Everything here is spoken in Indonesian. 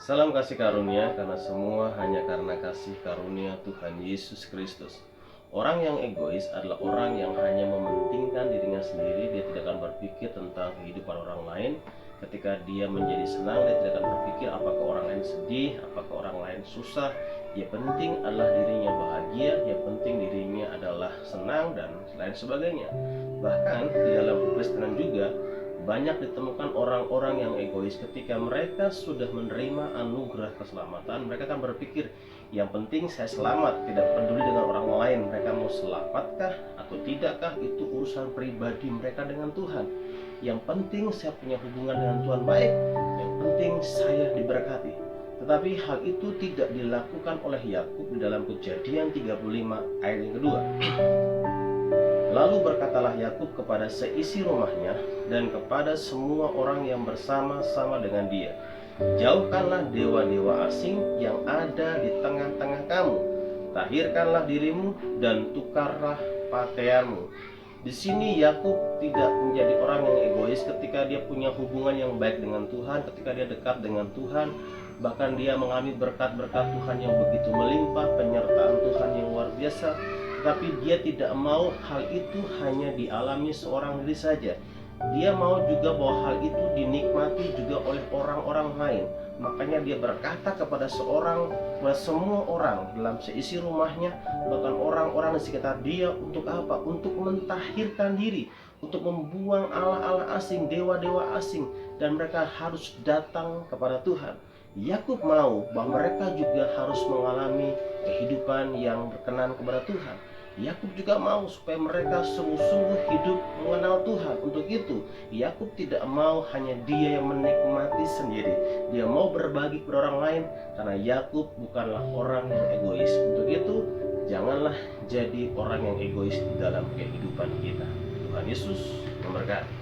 Salam kasih karunia, karena semua hanya karena kasih karunia Tuhan Yesus Kristus. Orang yang egois adalah orang yang hanya mementingkan dirinya sendiri. Dia tidak akan berpikir tentang kehidupan orang lain. Ketika dia menjadi senang, dia tidak akan berpikir apakah orang lain sedih, apakah orang lain susah. Yang penting adalah dirinya bahagia, yang penting dirinya adalah senang, dan lain sebagainya. Bahkan di dalam Kekristenan juga banyak ditemukan orang-orang yang egois. Ketika mereka sudah menerima anugerah keselamatan, mereka akan berpikir, yang penting saya selamat, tidak peduli dengan orang lain. Mereka mau selamatkah atau tidakkah, itu urusan pribadi mereka dengan Tuhan. Yang penting saya punya hubungan dengan Tuhan baik, yang penting saya diberkati. Tetapi hal itu tidak dilakukan oleh Yakub di dalam Kejadian 35 ayat yang kedua. Lalu berkatalah Yakub kepada seisi rumahnya dan kepada semua orang yang bersama-sama dengan dia, jauhkanlah dewa-dewa asing yang ada di tengah-tengah kamu. Tahirkanlah dirimu dan tukarlah pakaianmu. Di sini Yakub tidak menjadi orang yang egois ketika dia punya hubungan yang baik dengan Tuhan, ketika dia dekat dengan Tuhan. Bahkan dia mengalami berkat-berkat Tuhan yang begitu melimpah, penyertaan Tuhan yang luar biasa. Tapi dia tidak mau hal itu hanya dialami seorang diri saja. Dia mau juga bahwa hal itu dinikmati juga oleh orang-orang lain. Makanya dia berkata kepada semua orang dalam seisi rumahnya, bahkan orang-orang di sekitar dia, untuk apa? Untuk mentahirkan diri, untuk membuang allah-allah asing, dewa-dewa asing, dan mereka harus datang kepada Tuhan. Yakub mau bahwa mereka juga harus mengalami kehidupan yang berkenan kepada Tuhan. Yakub juga mau supaya mereka sungguh-sungguh hidup mengenal Tuhan. Untuk itu, Yakub tidak mau hanya dia yang menikmati sendiri. Dia mau berbagi kepada orang lain, karena Yakub bukanlah orang yang egois. Untuk itu, janganlah jadi orang yang egois di dalam kehidupan kita. Tuhan Yesus memberkati.